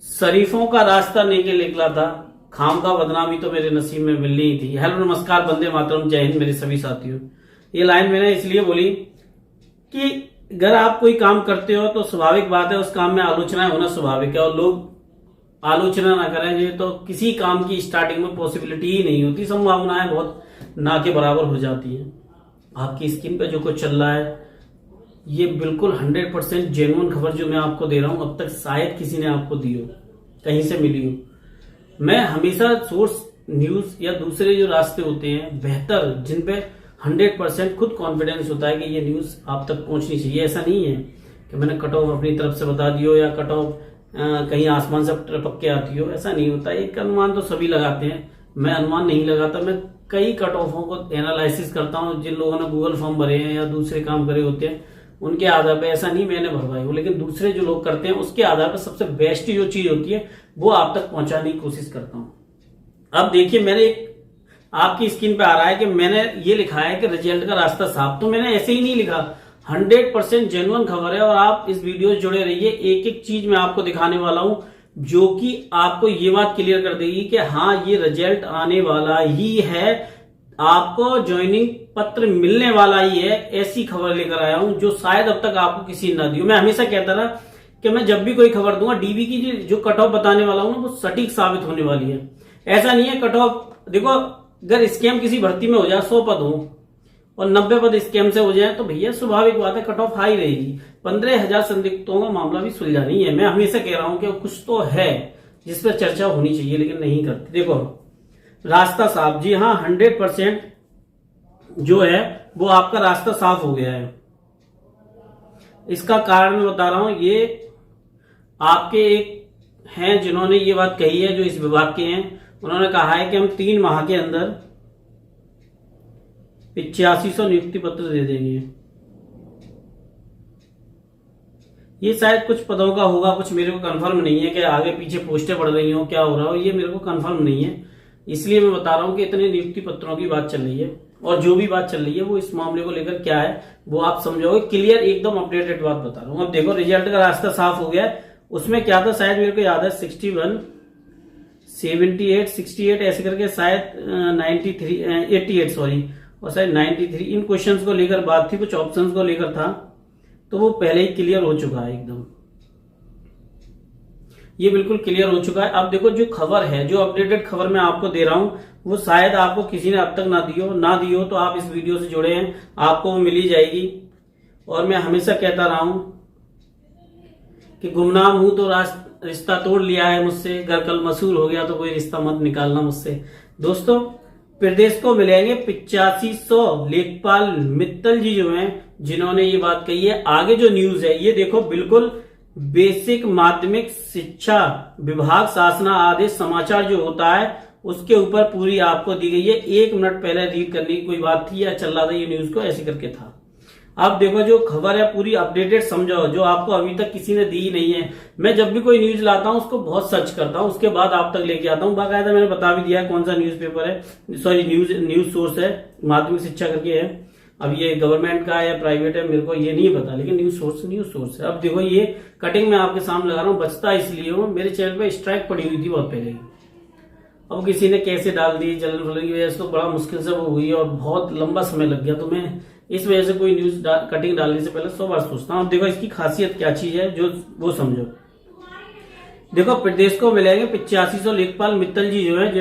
शरीफों का रास्ता नहीं निकला था, खाम का बदनामी तो मेरे नसीब में मिलनी ही थी। हेलो नमस्कार, वंदे मातरम, जय हिंद मेरे सभी साथियों। ये लाइन मैंने इसलिए बोली कि अगर आप कोई काम करते हो तो स्वाभाविक बात है उस काम में आलोचनाएं होना स्वाभाविक है, और लोग आलोचना ना करेंगे तो किसी काम की स्टार्टिंग में पॉसिबिलिटी ही नहीं होती, संभावनाएं बहुत ना के बराबर हो जाती हैं। आपकी स्क्रीन पे जो कुछ चल रहा है ये बिल्कुल 100% जेन्युइन खबर जो मैं आपको दे रहा हूं, अब तक शायद किसी ने आपको दी हो, कहीं से मिली हो। मैं हमेशा सोर्स न्यूज या दूसरे जो रास्ते होते हैं बेहतर, जिन पे 100% खुद कॉन्फिडेंस होता है कि ये न्यूज आप तक पहुंचनी चाहिए। ऐसा नहीं है कि मैंने कट ऑफ अपनी तरफ से बता दियो या कट ऑफ कहीं आसमान से टपक के आती हो, ऐसा नहीं होता। एक अनुमान तो सभी लगाते हैं, मैं अनुमान नहीं लगाता। मैं कई कट ऑफों को एनालिसिस करता हूं, जिन लोगों ने गूगल फॉर्म भरे हैं या दूसरे काम करे होते हैं उनके आधार पर। ऐसा नहीं मैंने भरवाई हो, लेकिन दूसरे जो लोग करते हैं उसके आधार पर सबसे बेस्ट जो चीज होती है वो आप तक पहुंचाने की कोशिश करता हूं। अब देखिए, मैंने आपकी स्क्रीन पे आ रहा है कि मैंने ये लिखा है कि रिजल्ट का रास्ता साफ, तो मैंने ऐसे ही नहीं लिखा। 100% जेन्युइन खबर है और आप इस वीडियो से जुड़े रहिए। एक एक चीज मैं आपको दिखाने वाला हूं जो कि आपको ये बात क्लियर कर देगी कि हाँ, ये रिजल्ट आने वाला ही है, आपको ज्वाइनिंग पत्र मिलने वाला ही है। ऐसी खबर लेकर आया हूं जो शायद अब तक आपको किसी ने ना दी हो। मैं हमेशा कहता था कि मैं जब भी कोई खबर दूंगा डीबी की जो कट ऑफ बताने वाला हूं ना वो सटीक साबित होने वाली है। ऐसा नहीं है कट ऑफ, देखो अगर स्कैम किसी भर्ती में हो जाए 100 पद हो और 90 पद स्कैम से हो जाए तो भैया स्वाभाविक बात है कट ऑफ हाई रहेगी। 15,000 संदिग्धों का मामला भी सुलझा नहीं है। मैं हमेशा कह रहा हूं कि कुछ तो है जिस पर चर्चा होनी चाहिए, लेकिन नहीं करती। देखो रास्ता साफ, जी हाँ 100% जो है वो आपका रास्ता साफ हो गया है। इसका कारण मैं बता रहा हूं, ये आपके एक हैं जिन्होंने ये बात कही है, जो इस विभाग के हैं। उन्होंने कहा है कि हम 3 माह के अंदर 8500 नियुक्ति पत्र दे देंगे। ये शायद कुछ पदों का होगा, कुछ मेरे को कंफर्म नहीं है कि आगे पीछे पोस्टें बढ़ रही हो, क्या हो रहा हो, ये मेरे को कंफर्म नहीं है। इसलिए मैं बता रहा हूं कि इतने नियुक्ति पत्रों की बात चल रही है, और जो भी बात चल रही है वो इस मामले को लेकर क्या है वो आप समझोगे। क्लियर एकदम अपडेटेड बात बता रहा हूं। अब देखो रिजल्ट का रास्ता साफ हो गया है। उसमें क्या था, शायद मेरे को याद है 61, 78, 68 ऐसे करके शायद 93, 88 सॉरी, और शायद 93 इन क्वेश्चंस को लेकर बात थी, कुछ ऑप्शंस को लेकर था, तो वो पहले ही क्लियर हो चुका है एकदम। ये बिल्कुल क्लियर हो चुका है। अब देखो जो खबर है, जो अपडेटेड खबर मैं आपको दे रहा हूं वो शायद आपको किसी ने अब तक ना दी हो तो आप इस वीडियो से जुड़े हैं, आपको वो मिली जाएगी। और मैं हमेशा कहता रहा हूं कि गुमनाम हूं तो रिश्ता तोड़ लिया है मुझसे, अगर कल मशहूर हो गया तो कोई रिश्ता मत निकालना मुझसे। दोस्तों प्रदेश को मिलेंगे 8500 लेखपाल मित्तल जी जो हैं, जिन्होंने ये बात कही है। आगे जो न्यूज है ये देखो, बिल्कुल बेसिक माध्यमिक शिक्षा विभाग शासना आदेश समाचार जो होता है उसके ऊपर पूरी आपको दी गई है। 1 मिनट पहले रीड करने की कोई बात थी या चल रहा था ये न्यूज को ऐसे करके था। अब देखो जो खबर है पूरी अपडेटेड समझो, जो आपको अभी तक किसी ने दी ही नहीं है। मैं जब भी कोई न्यूज लाता हूं उसको बहुत सर्च करता हूं, उसके बाद आप तक लेके आता हूं। बाकायदा मैंने बता भी दिया है कौन सा न्यूज़पेपर है, सॉरी न्यूज सोर्स है, माध्यमिक शिक्षा करके है। अब ये गवर्नमेंट का है या प्राइवेट है मेरे को ये नहीं पता, लेकिन न्यूज सोर्स है। अब देखो ये कटिंग मैं आपके सामने लगा रहा हूँ, बचता इसलिए हूँ मेरे चैनल पे स्ट्राइक पड़ी हुई थी बहुत पहले। अब किसी ने कैसे डाल दी, जलन फलन की वजह से तो बड़ा मुश्किल से वो हुई और बहुत लंबा समय लग गया, तो मैं इस वजह से कोई न्यूज कटिंग डालने से पहले 100 बार सोचता हूँ। अब देखो इसकी खासियत क्या चीज है जो वो समझो। देखो प्रदेश को मिलेंगे 8500 लेखपाल मित्तल जी जो है,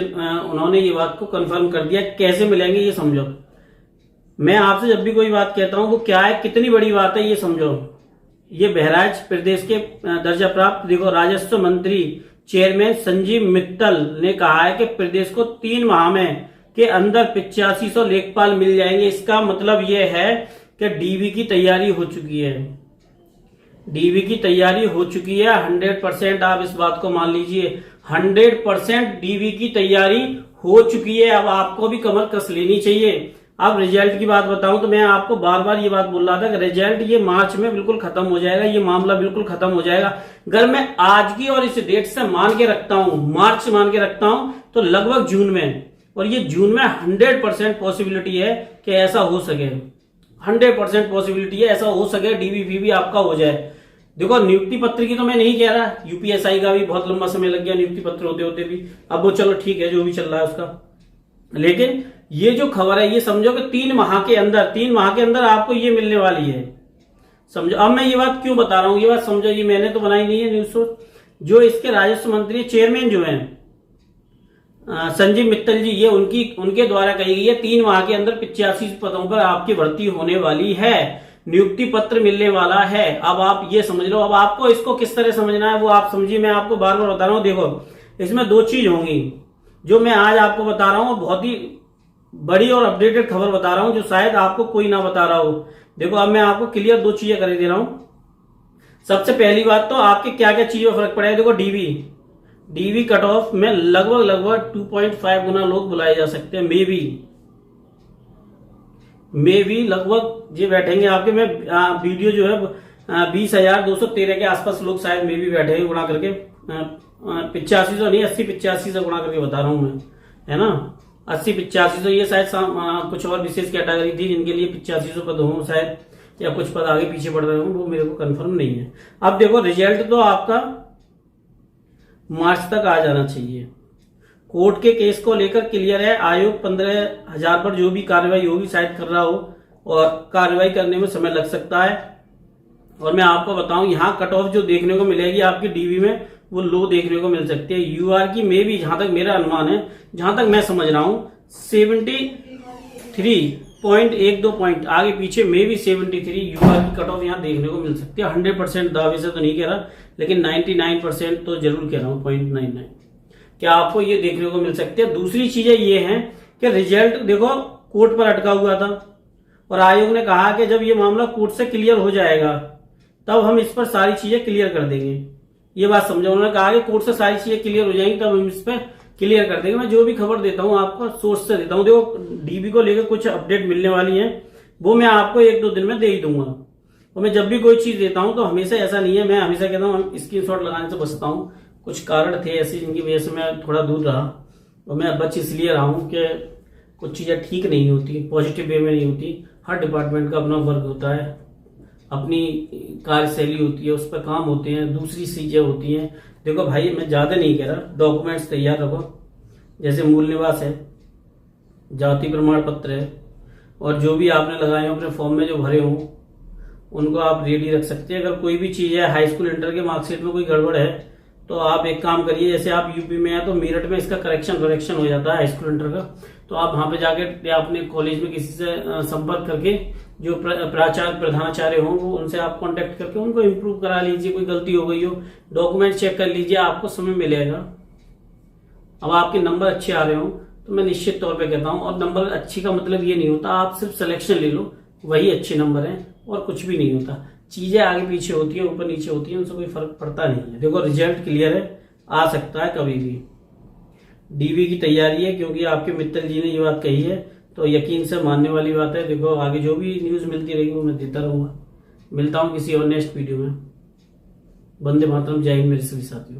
उन्होंने ये बात को कंफर्म कर दिया। कैसे मिलेंगे ये समझो। मैं आपसे जब भी कोई बात कहता हूं वो क्या है, कितनी बड़ी बात है ये समझो। ये बहराइच प्रदेश के दर्जा प्राप्त, देखो राजस्व मंत्री चेयरमैन संजीव मित्तल ने कहा है कि प्रदेश को 3 माह में के अंदर 8500 लेखपाल मिल जाएंगे। इसका मतलब यह है कि डीबी की तैयारी हो चुकी है। डीबी की तैयारी हो चुकी है 100%। आप इस बात को मान लीजिए 100% डीबी की तैयारी हो चुकी है। अब आपको भी कमर कस लेनी चाहिए। अब रिजल्ट की बात बताऊं तो मैं आपको बार बार ये बात बोल रहा था कि रिजल्ट ये मार्च में बिल्कुल खत्म हो जाएगा, ये मामला बिल्कुल खत्म हो जाएगा। अगर मैं आज की और इस डेट से मान के रखता हूं, मार्च मान के रखता हूं, तो लगभग जून में, और ये जून में 100% पॉसिबिलिटी है कि ऐसा हो सके। 100% पॉसिबिलिटी है ऐसा हो सके, डीबीपी भी आपका हो जाए। देखो नियुक्ति पत्र की तो मैं नहीं कह रहा, यूपीएसआई का भी बहुत लंबा समय लग गया नियुक्ति पत्र होते होते भी, अब वो चलो ठीक है जो भी चल रहा है उसका। लेकिन ये जो खबर है ये समझो कि 3 माह के अंदर आपको ये मिलने वाली है, समझो। अब मैं ये बात क्यों बता रहा हूं, ये बात समझो, ये मैंने तो बनाई नहीं है न्यूज सोर्स, जो इसके राजस्व मंत्री चेयरमैन जो हैं संजीव मित्तल जी, ये उनके द्वारा कही गई है 3 माह के अंदर 85 पदों पर आपकी भर्ती होने वाली है, नियुक्ति पत्र मिलने वाला है। अब आप ये समझ लो, अब आपको इसको किस तरह समझना है वो आप समझिए, मैं आपको बार बार बता रहा हूं। देखो इसमें 2 चीज होंगी जो मैं आज आपको बता रहा हूं, बहुत ही बड़ी और अपडेटेड खबर बता रहा हूं जो शायद आपको कोई ना बता रहा हो। देखो अब मैं आपको क्लियर 2 चीजें कर दे रहा हूं। सबसे पहली बात तो आपके क्या क्या चीजों फर्क पड़ेगा। देखो डीवी कट ऑफ में लगभग 2.5 गुना लोग बुलाए जा सकते हैं, मे भी लगभग ये बैठेंगे आपके में वीडियो जो है 20,213 के आसपास लोग शायद मे भी बैठेंगे, गुणा करके 85 तो नहीं 80-85 से गुणा करके बता रहा हूं मैं, है ना 80-85। तो ये शायद कुछ और विशेष कैटेगरी थी जिनके लिए 8500 पद हों शायद, या कुछ पद आगे पीछे बढ़ रहे हों, वो मेरे को कंफर्म नहीं है। अब देखो रिजल्ट तो आपका मार्च तक आ जाना चाहिए। कोर्ट के केस को लेकर क्लियर है, आयोग 15,000 पर जो भी कार्रवाई होगी शायद कर रहा हो, और कार्रवाई करने में समय लग सकता है। और मैं आपको बताऊं यहाँ कट ऑफ जो देखने को मिलेगी आपकी डीवी में वो लो देखने को मिल सकती है। यूआर की में भी जहां तक मेरा अनुमान है, जहां तक मैं समझ रहा हूं 73.12 पॉइंट आगे पीछे में भी 73 यूआर की कट ऑफ यहाँ देखने को मिल सकती है। 100% दावे से तो नहीं कह रहा, लेकिन 99% तो जरूर कह रहा हूं, 0.99 क्या आपको ये देखने को मिल सकती है। दूसरी चीजें ये हैं कि रिजल्ट देखो कोर्ट पर अटका हुआ था, और आयोग ने कहा कि जब ये मामला कोर्ट से क्लियर हो जाएगा तब हम इस पर सारी चीजें क्लियर कर देंगे। ये बात समझो, उन्होंने कहा कि कोर्ट से सारी चीजें क्लियर हो जाएंगी तब हम इस पर क्लियर कर देंगे। मैं जो भी खबर देता हूं आपको सोर्स से देता हूं। देखो डीबी को लेकर कुछ अपडेट मिलने वाली है, वो मैं आपको 1-2 दिन में दे ही दूंगा। और मैं जब भी कोई चीज देता हूं तो हमेशा ऐसा नहीं है, मैं हमेशा कहता हूं स्क्रीनशॉट लगाने से बचता हूं। कुछ कारण थे ऐसे जिनकी वजह से मैं थोड़ा दूर रहा, और मैं बच इसलिए रहा हूं कि कुछ चीजें ठीक नहीं होती, पॉजिटिव वे में नहीं होती। हर डिपार्टमेंट का अपना वर्क होता है, अपनी कार्यशैली होती है, उस पर काम होते हैं, दूसरी चीजें होती हैं। देखो भाई मैं ज्यादा नहीं कह रहा, डॉक्यूमेंट्स तैयार रखो, जैसे मूल निवास है, जाति प्रमाण पत्र है, और जो भी आपने लगाए हो अपने फॉर्म में जो भरे हो उनको आप रेडी रख सकते हैं। अगर कोई भी चीज है हाई स्कूल इंटर के मार्कशीट में कोई गड़बड़ है तो आप एक काम करिए, जैसे आप यूपी में है तो मेरठ में इसका करेक्शन हो जाता है हाई स्कूल इंटर का, तो आप वहां पे जाके या अपने कॉलेज में किसी से संपर्क करके जो प्राचार्य प्रधानाचार्य हो वो उनसे आप कांटेक्ट करके उनको इम्प्रूव करा लीजिए। कोई गलती हो गई हो डॉक्यूमेंट चेक कर लीजिए, आपको समय मिलेगा। अब आपके नंबर अच्छे आ रहे हो तो मैं निश्चित तौर पे कहता हूं, और नंबर अच्छी का मतलब ये नहीं होता आप सिर्फ सिलेक्शन ले लो वही अच्छे नंबर हैं, और कुछ भी नहीं होता। चीजें आगे पीछे होती है, ऊपर नीचे होती है, उनसे कोई फर्क पड़ता नहीं है। देखो रिजल्ट क्लियर है, आ सकता है कभी भी। डीवी की तैयारी है, क्योंकि आपके मित्तल जी ने ये बात कही है तो यकीन से मानने वाली बात है। देखो आगे जो भी न्यूज मिलती रहेगी वो मैं देता रहूंगा। मिलता हूं किसी और नेक्स्ट वीडियो में। वंदे मातरम, जय हिंद मेरे सभी साथियों।